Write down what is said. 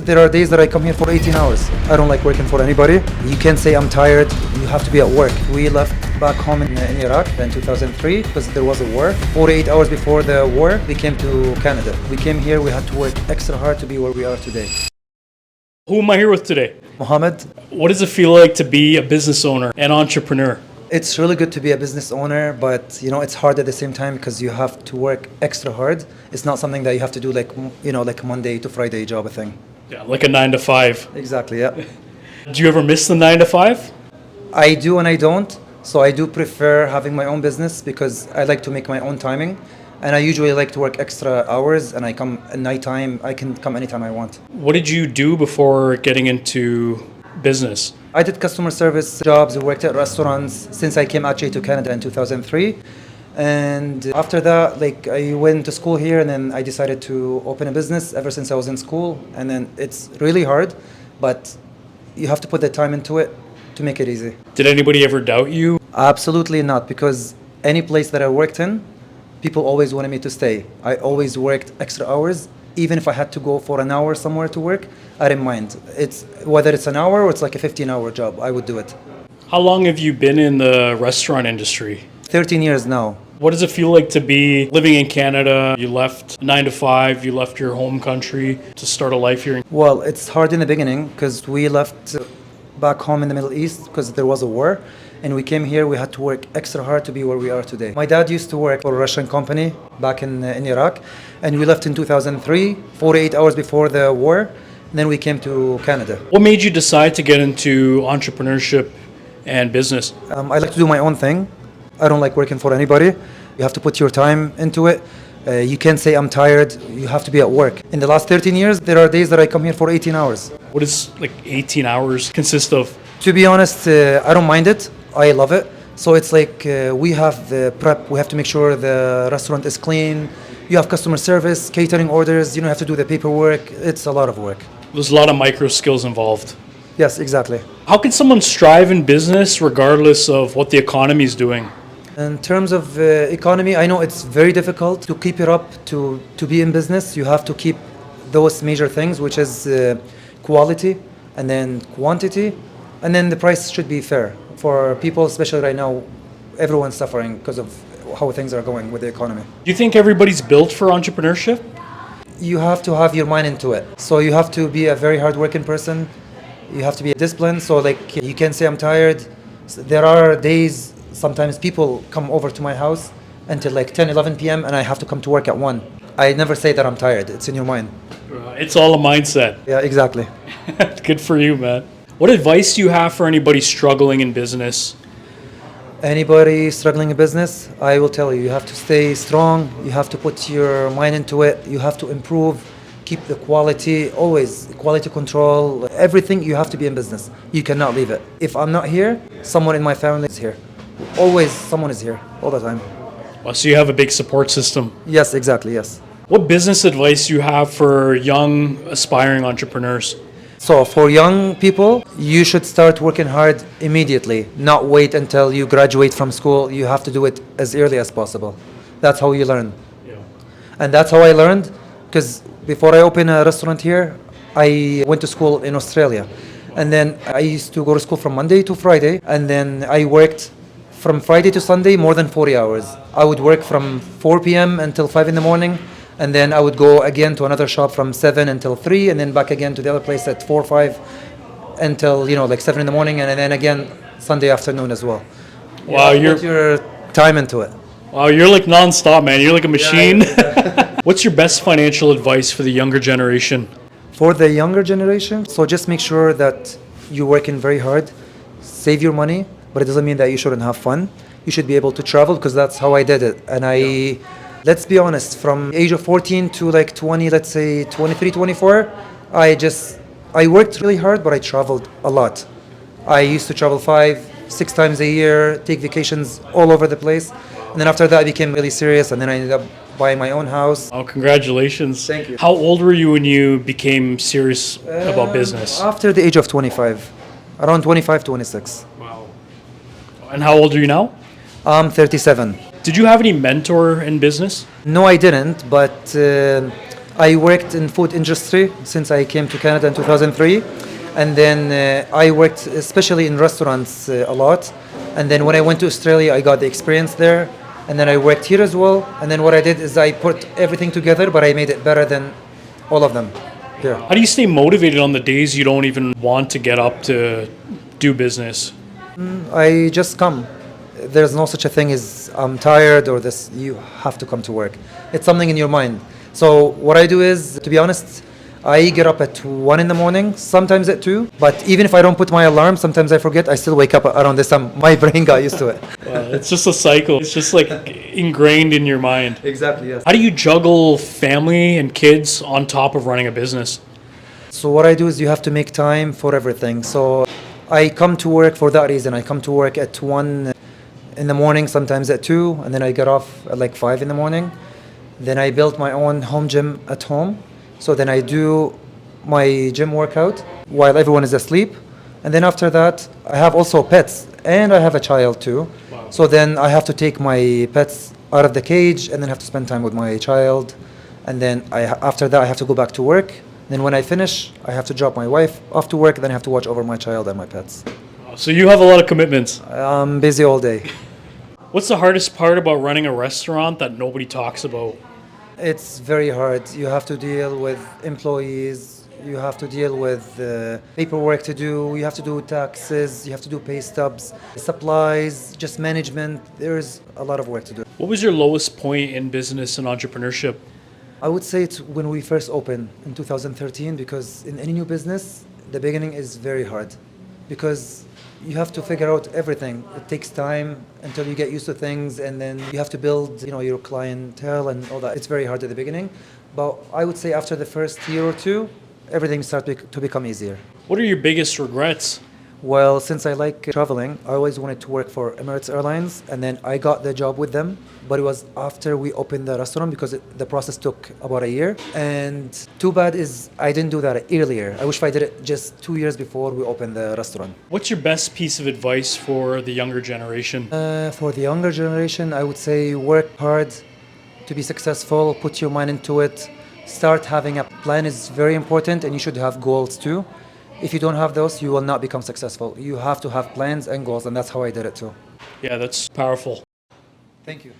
There are days that I come here for 18 hours. I don't like working for anybody. You can't say I'm tired. You have to be at work. We left back home in Iraq in 2003 because there was a war. 48 hours before the war, we came to Canada. We came here, we had to work extra hard to be where we are today. Who am I here with today? Mohamad, What does it feel like to be a business owner and entrepreneur? it's really good to be a business owner, but it's hard at the same time because you have to work extra hard. It's not something that you have to do like a Monday to Friday job thing. Yeah, like a 9 to 5. Exactly, yeah. Do you ever miss the 9 to 5? I do and I don't. So I do prefer having my own business because I like to make my own timing. And I usually like to work extra hours and I come at nighttime. I can come anytime I want. What did you do before getting into business? I did customer service jobs. I worked at restaurants since I came actually to Canada in 2003. And after that, I went to school here and then I decided to open a business ever since I was in school. And then it's really hard, but you have to put the time into it to make it easy. Did anybody ever doubt you? Absolutely not, because any place that I worked in, people always wanted me to stay. I always worked extra hours. Even if I had to go for an hour somewhere to work, I didn't mind. It's whether it's an hour or it's like a 15-hour job, I would do it. How long have you been in the restaurant industry? 13 years now. What does it feel like to be living in Canada? You left 9 to 5, you left your home country to start a life here. Well, it's hard in the beginning because we left back home in the Middle East because there was a war. And we came here, we had to work extra hard to be where we are today. My dad used to work for a Russian company back in Iraq. And we left in 2003, 48 hours before the war. And then we came to Canada. What made you decide to get into entrepreneurship and business? I like to do my own thing. I don't like working for anybody. You have to put your time into it. You can't say I'm tired. You have to be at work. In the last 13 years, there are days that I come here for 18 hours. What does 18 hours consist of? To be honest, I don't mind it. I love it. So it's we have the prep. We have to make sure the restaurant is clean. You have customer service, catering orders. You have to do the paperwork. It's a lot of work. There's a lot of micro skills involved. Yes, exactly. How can someone strive in business regardless of what the economy is doing? In terms of economy, I know it's very difficult to keep it up to be in business. You have to keep those major things, which is quality and then quantity, and then the price should be fair for people, especially right now. Everyone's suffering because of how things are going with the economy. Do you think everybody's built for entrepreneurship? You have to have your mind into it. So you have to be a very hardworking person. You have to be disciplined. So you can't say I'm tired. There are days, sometimes people come over to my house until 10, 11 p.m. and I have to come to work at 1. I never say that I'm tired. It's in your mind. It's all a mindset. Yeah, exactly. Good for you, man. What advice do you have for anybody struggling in business? Anybody struggling in business, I will tell you, you have to stay strong. You have to put your mind into it. You have to improve. Keep the quality, always quality control. Everything, you have to be in business. You cannot leave it. If I'm not here, someone in my family is here. Always someone is here, all the time. Well, so you have a big support system. Yes, exactly, yes. What business advice do you have for young, aspiring entrepreneurs? So for young people, you should start working hard immediately, not wait until you graduate from school. You have to do it as early as possible. That's how you learn. Yeah. And that's how I learned, because before I opened a restaurant here, I went to school in Australia. And then I used to go to school from Monday to Friday, and then I worked from Friday to Sunday more than 40 hours. I would work from 4 p.m. until 5 in the morning, and then I would go again to another shop from 7 until 3, and then back again to the other place at 4 or 5 until 7 in the morning, and then again Sunday afternoon as well. Wow, you put your time into it. Wow, you're like nonstop, man. You're like a machine. Yeah. What's your best financial advice for the younger generation? For the younger generation, so just make sure that you're working very hard, save your money, but it doesn't mean that you shouldn't have fun. You should be able to travel, because that's how I did it. And let's be honest, from age of 14 to 20, let's say 23, 24, I worked really hard, but I traveled a lot. I used to travel 5, 6 times a year, take vacations all over the place. And then after that, I became really serious, and then I ended up buying my own house. Oh, congratulations. Thank you. How old were you when you became serious about business? After the age of 25, around 25, 26. Wow. And how old are you now? I'm 37. Did you have any mentor in business? No, I didn't, but I worked in food industry since I came to Canada in 2003, and then I worked especially in restaurants a lot. And then when I went to Australia, I got the experience there, and then I worked here as well. And then what I did is I put everything together, but I made it better than all of them here. How do you stay motivated on the days you don't even want to get up to do business? I just come. There's no such a thing as I'm tired or this. You have to come to work. It's something in your mind. So what I do is, to be honest, I get up at 1 in the morning, sometimes at 2. But even if I don't put my alarm, sometimes I forget. I still wake up around this time. My brain got used to it. It's just a cycle. It's just like ingrained in your mind. Exactly, yes. How do you juggle family and kids on top of running a business? So what I do is you have to make time for everything. So I come to work for that reason. I come to work at 1 in the morning, sometimes at 2, and then I get off at like 5 in the morning. Then I built my own home gym at home. So then I do my gym workout while everyone is asleep. And then after that, I have also pets, and I have a child too. Wow. So then I have to take my pets out of the cage and then have to spend time with my child. And then after that, I have to go back to work. Then when I finish, I have to drop my wife off to work. Then I have to watch over my child and my pets. So you have a lot of commitments. I'm busy all day. What's the hardest part about running a restaurant that nobody talks about? It's very hard. You have to deal with employees. You have to deal with paperwork to do. You have to do taxes. You have to do pay stubs, supplies, just management. There's a lot of work to do. What was your lowest point in business and entrepreneurship? I would say it's when we first opened in 2013, because in any new business, the beginning is very hard because you have to figure out everything. It takes time until you get used to things, and then you have to build, your clientele and all that. It's very hard at the beginning, but I would say after the first year or two, everything starts to become easier. What are your biggest regrets? Well, since I like traveling, I always wanted to work for Emirates Airlines, and then I got the job with them. But it was after we opened the restaurant because the process took about a year. And too bad is I didn't do that earlier. I wish I did it just 2 years before we opened the restaurant. What's your best piece of advice for the younger generation? For the younger generation, I would say work hard to be successful, put your mind into it, start having a plan is very important, and you should have goals too. If you don't have those, you will not become successful. You have to have plans and goals, and that's how I did it too. Yeah, that's powerful. Thank you.